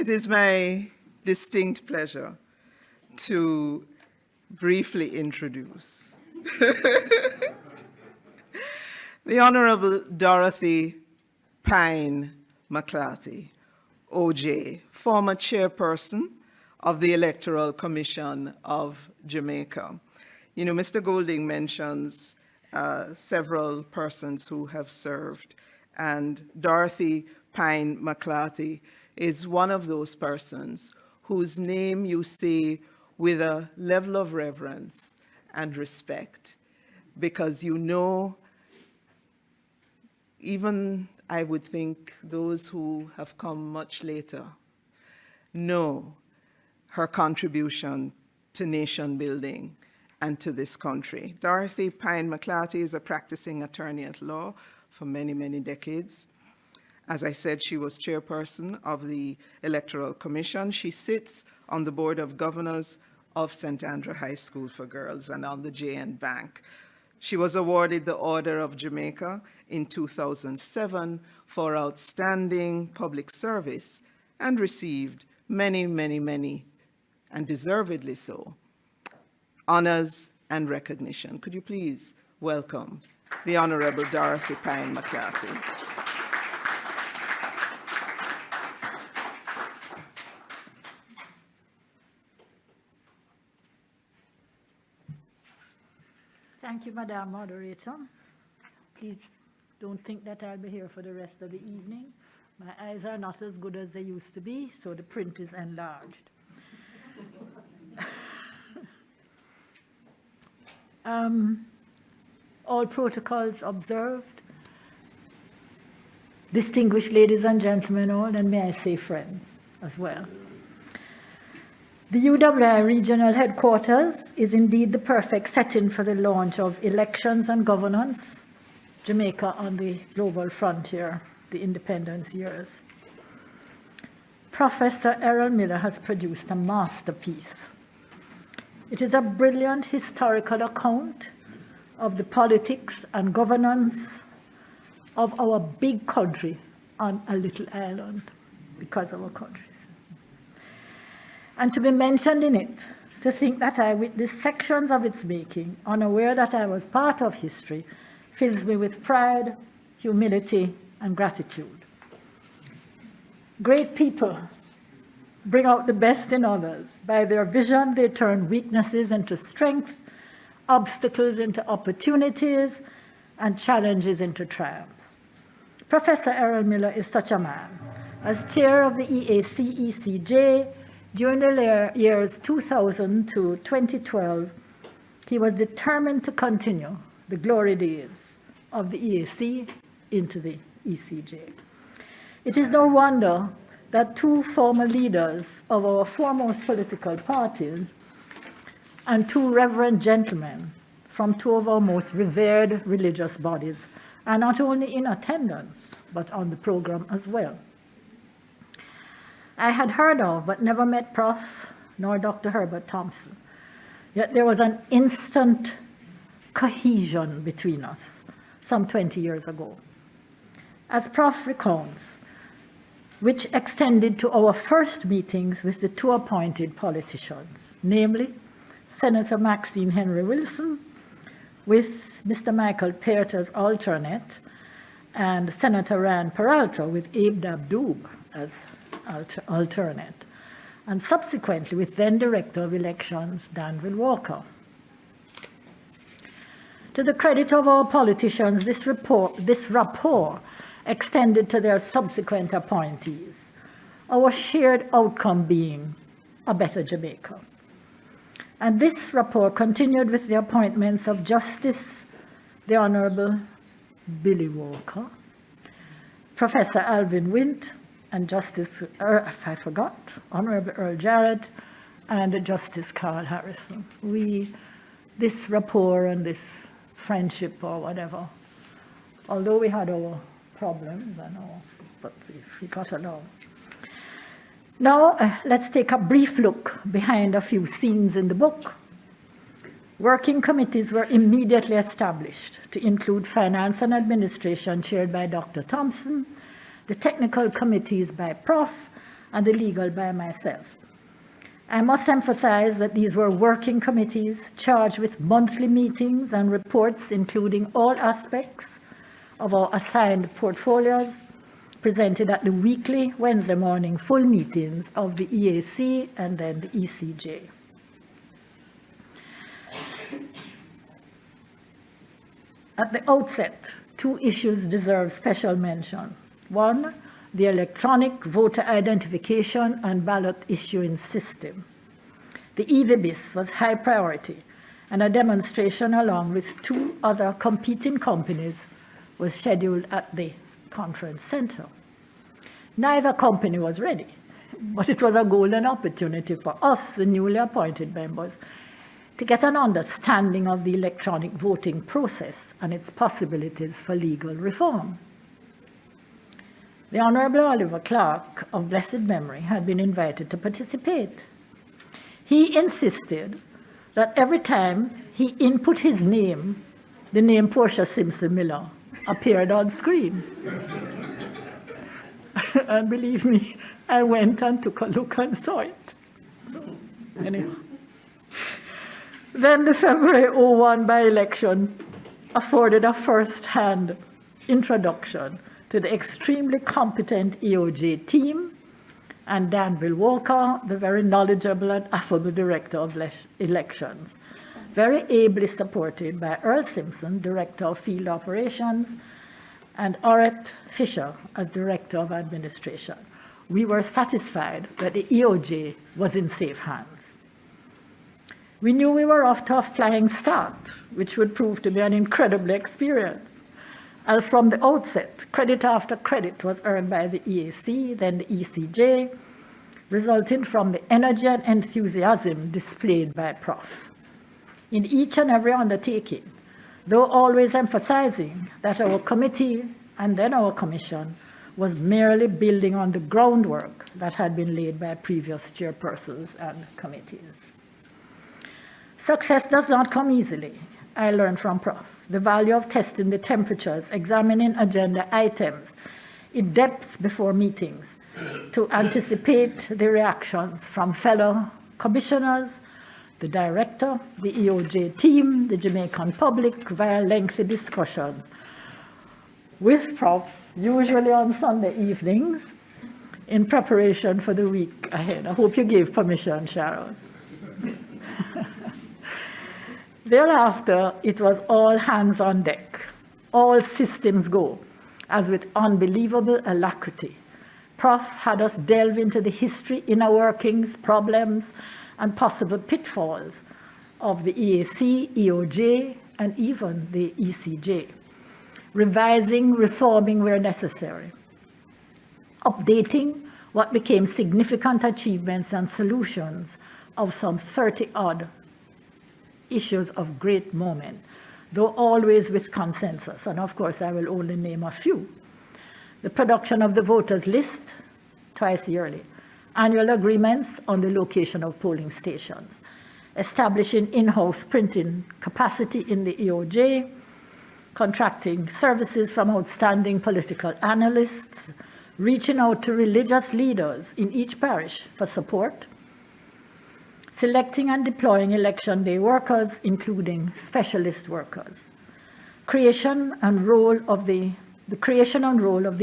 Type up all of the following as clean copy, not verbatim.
It is my distinct pleasure to briefly introduce the Honorable Dorothy Pine McLarty, OJ, former chairperson of the Electoral Commission of Jamaica. You know, Mr. Golding mentions several persons who have served, and Dorothy Pine McLarty is one of those persons whose name you say with a level of reverence and respect, because you know, even I would think those who have come much later know her contribution to nation building and to this country. Dorothy Pine McLarty is a practicing attorney at law for many, many decades. As I said, she was chairperson of the Electoral Commission. She sits on the Board of Governors of St. Andrew High School for Girls and on the J.N. Bank. She was awarded the Order of Jamaica in 2007 for outstanding public service and received many, many, many, and deservedly so, honors and recognition. Could you please welcome the Honorable Dorothy Pine McLarty. Thank you, Madam Moderator. Please don't think that I'll be here for the rest of the evening. My eyes are not as good as they used to be, so the print is enlarged. All protocols observed. Distinguished ladies and gentlemen all, and may I say friends as well. The UWI regional headquarters is indeed the perfect setting for the launch of Elections and Governance, Jamaica on the Global Frontier, the Independence Years. Professor Errol Miller has produced a masterpiece. It is a brilliant historical account of the politics and governance of our big country on a little island, because of our countries. And to be mentioned in it, to think that I witnessed sections of its making, unaware that I was part of history, fills me with pride, humility, and gratitude. Great people bring out the best in others. By their vision, they turn weaknesses into strength, obstacles into opportunities, and challenges into triumphs. Professor Errol Miller is such a man. As chair of the EAC-ECJ, during the years 2000 to 2012, he was determined to continue the glory days of the EAC into the ECJ. It is no wonder that two former leaders of our foremost political parties and two reverend gentlemen from two of our most revered religious bodies are not only in attendance, but on the program as well. I had heard of, but never met Prof. nor Dr. Herbert Thompson. Yet there was an instant cohesion between us some 20 years ago. As Prof recounts, which extended to our first meetings with the two appointed politicians, namely Senator Maxine Henry Wilson with Mr. Michael Peart as alternate, and Senator Rand Peralta with Abe Dabdoob as alternate, and subsequently with then Director of Elections, Danville Walker. To the credit of our politicians, this rapport extended to their subsequent appointees, our shared outcome being a better Jamaica. And this rapport continued with the appointments of Justice the Honorable Billy Walker, Professor Alvin Wint, and Justice, Honorable Earl Jarrett, and Justice Carl Harrison. This rapport and this friendship or whatever, although we had our problems and all, but we got along. Now, let's take a brief look behind a few scenes in the book. Working committees were immediately established to include finance and administration chaired by Dr. Thompson, the technical committees by Prof, and the legal by myself. I must emphasize that these were working committees charged with monthly meetings and reports, including all aspects of our assigned portfolios, presented at the weekly Wednesday morning full meetings of the EAC and then the ECJ. At the outset, two issues deserve special mention. One, the electronic voter identification and ballot issuing system. The EVBIS was high priority, and a demonstration along with two other competing companies was scheduled at the conference center. Neither company was ready, but it was a golden opportunity for us, the newly appointed members, to get an understanding of the electronic voting process and its possibilities for legal reform. The Honorable Oliver Clark, of blessed memory, had been invited to participate. He insisted that every time he input his name, the name Portia Simpson Miller appeared on screen. And believe me, I went and took a look and saw it. So, anyhow. Then the February 01 by-election afforded a first-hand introduction to the extremely competent EOJ team and Danville Walker, the very knowledgeable and affable director of elections, very ably supported by Earl Simpson, director of field operations, and Orette Fisher as director of administration. We were satisfied that the EOJ was in safe hands. We knew we were off to a flying start, which would prove to be an incredible experience. As from the outset, credit after credit was earned by the EAC, then the ECJ, resulting from the energy and enthusiasm displayed by Prof. In each and every undertaking, though always emphasizing that our committee and then our commission was merely building on the groundwork that had been laid by previous chairpersons and committees. Success does not come easily, I learned from Prof. The value of testing the temperatures, examining agenda items in depth before meetings to anticipate the reactions from fellow commissioners, the director, the EOJ team, the Jamaican public via lengthy discussions with Prof, usually on Sunday evenings, in preparation for the week ahead. I hope you gave permission, Sharon. Thereafter, it was all hands on deck, all systems go, as with unbelievable alacrity. Prof had us delve into the history, inner workings, problems, and possible pitfalls of the EAC, EOJ, and even the ECJ, revising, reforming where necessary, updating what became significant achievements and solutions of some 30-odd issues of great moment, though always with consensus. And of course, I will only name a few. The production of the voters list twice yearly, annual agreements on the location of polling stations, establishing in-house printing capacity in the EOJ, contracting services from outstanding political analysts, reaching out to religious leaders in each parish for support, selecting and deploying election day workers, including specialist workers, creation and role of the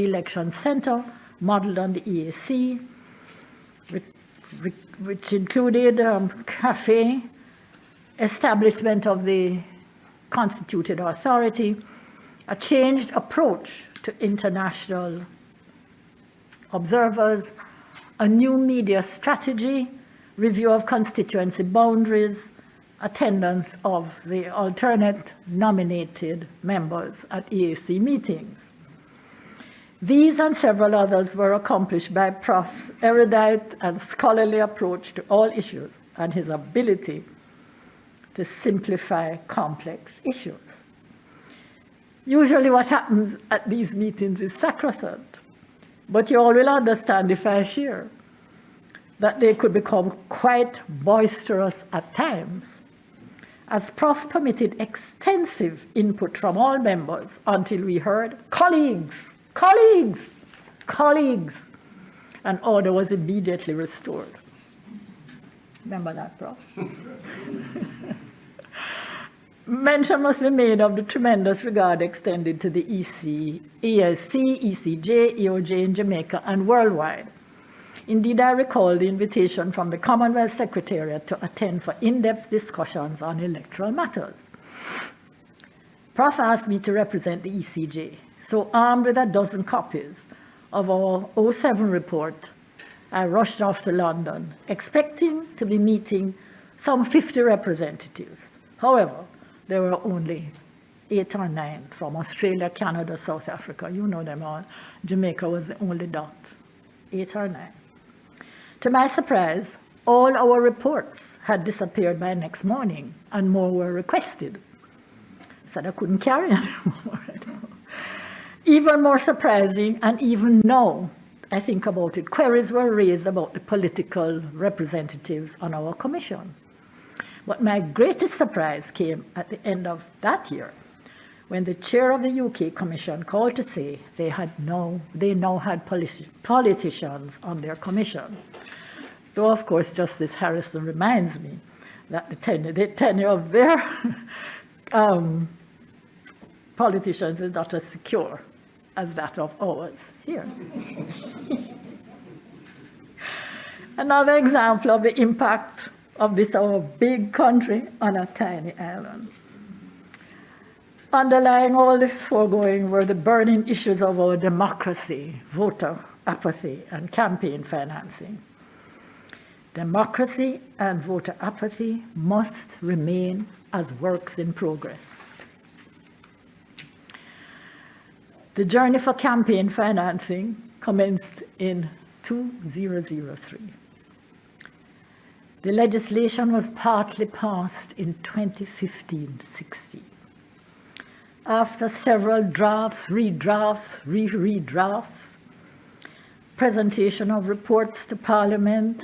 election center modeled on the EAC, which included cafe, establishment of the constituted authority, a changed approach to international observers, a new media strategy, review of constituency boundaries, attendance of the alternate nominated members at EAC meetings. These and several others were accomplished by Prof's erudite and scholarly approach to all issues and his ability to simplify complex issues. Usually what happens at these meetings is sacrosanct, but you all will understand if I share that they could become quite boisterous at times, as Prof permitted extensive input from all members until we heard, colleagues, colleagues, colleagues, and order was immediately restored. Remember that, Prof? Mention must be made of the tremendous regard extended to the ESC, ECJ, EOJ in Jamaica, and worldwide. Indeed, I recall the invitation from the Commonwealth Secretariat to attend for in-depth discussions on electoral matters. Prof asked me to represent the ECJ, so armed with a dozen copies of our 07 report, I rushed off to London, expecting to be meeting some 50 representatives. However, there were only 8 or 9 from Australia, Canada, South Africa. You know them all. Jamaica was the only dot, 8 or 9. To my surprise, all our reports had disappeared by next morning, and more were requested. Said I couldn't carry anymore. Even more surprising, and even now, I think about it, queries were raised about the political representatives on our commission. But my greatest surprise came at the end of that year, when the chair of the UK Commission called to say they now had politicians on their commission. Though, of course, Justice Harrison reminds me that the tenure of their politicians is not as secure as that of ours here. Another example of the impact of this our big country on a tiny island. Underlying all the foregoing were the burning issues of our democracy, voter apathy, and campaign financing. Democracy and voter apathy must remain as works in progress. The journey for campaign financing commenced in 2003. The legislation was partly passed in 2015-16. After several drafts, redrafts, redrafts, presentation of reports to Parliament,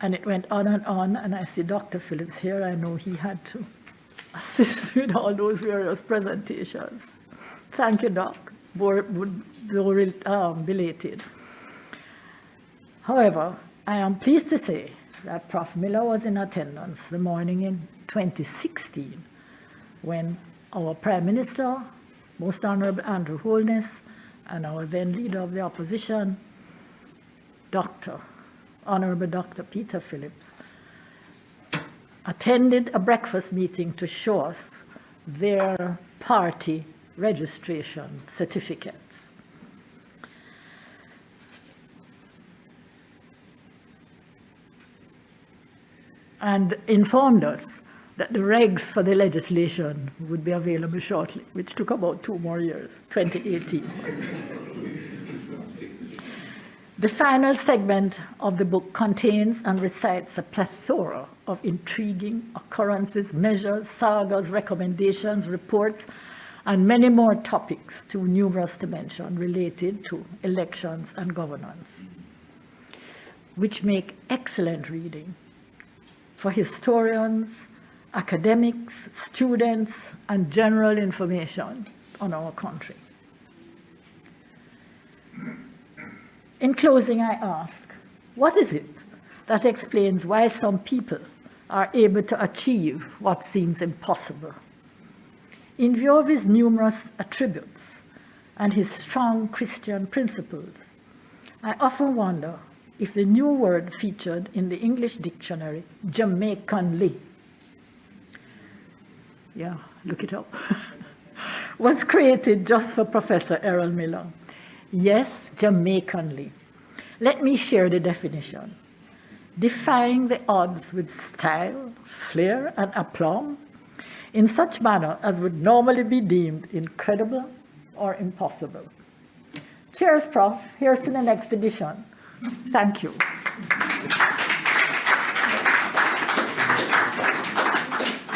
and it went on, and I see Dr. Phillips here. I know he had to assist with all those various presentations. Thank you, Doc, belated. However, I am pleased to say that Prof. Miller was in attendance the morning in 2016 when our Prime Minister, Most Honorable Andrew Holness, and our then leader of the opposition, Honorable Dr. Peter Phillips, attended a breakfast meeting to show us their party registration certificates. And informed us that the regs for the legislation would be available shortly, which took about 2 more years, 2018. The final segment of the book contains and recites a plethora of intriguing occurrences, measures, sagas, recommendations, reports, and many more topics, too numerous to mention, related to elections and governance, which make excellent reading for historians, academics, students, and general information on our country. In closing, I ask, what is it that explains why some people are able to achieve what seems impossible? In view of his numerous attributes and his strong Christian principles, I often wonder if the new word featured in the English dictionary, Jamaicanly, yeah, look it up, was created just for Professor Errol Miller. Yes, Jamaicanly. Let me share the definition. Defying the odds with style, flair, and aplomb in such manner as would normally be deemed incredible or impossible. Cheers, Prof. Here's to the next edition. Thank you.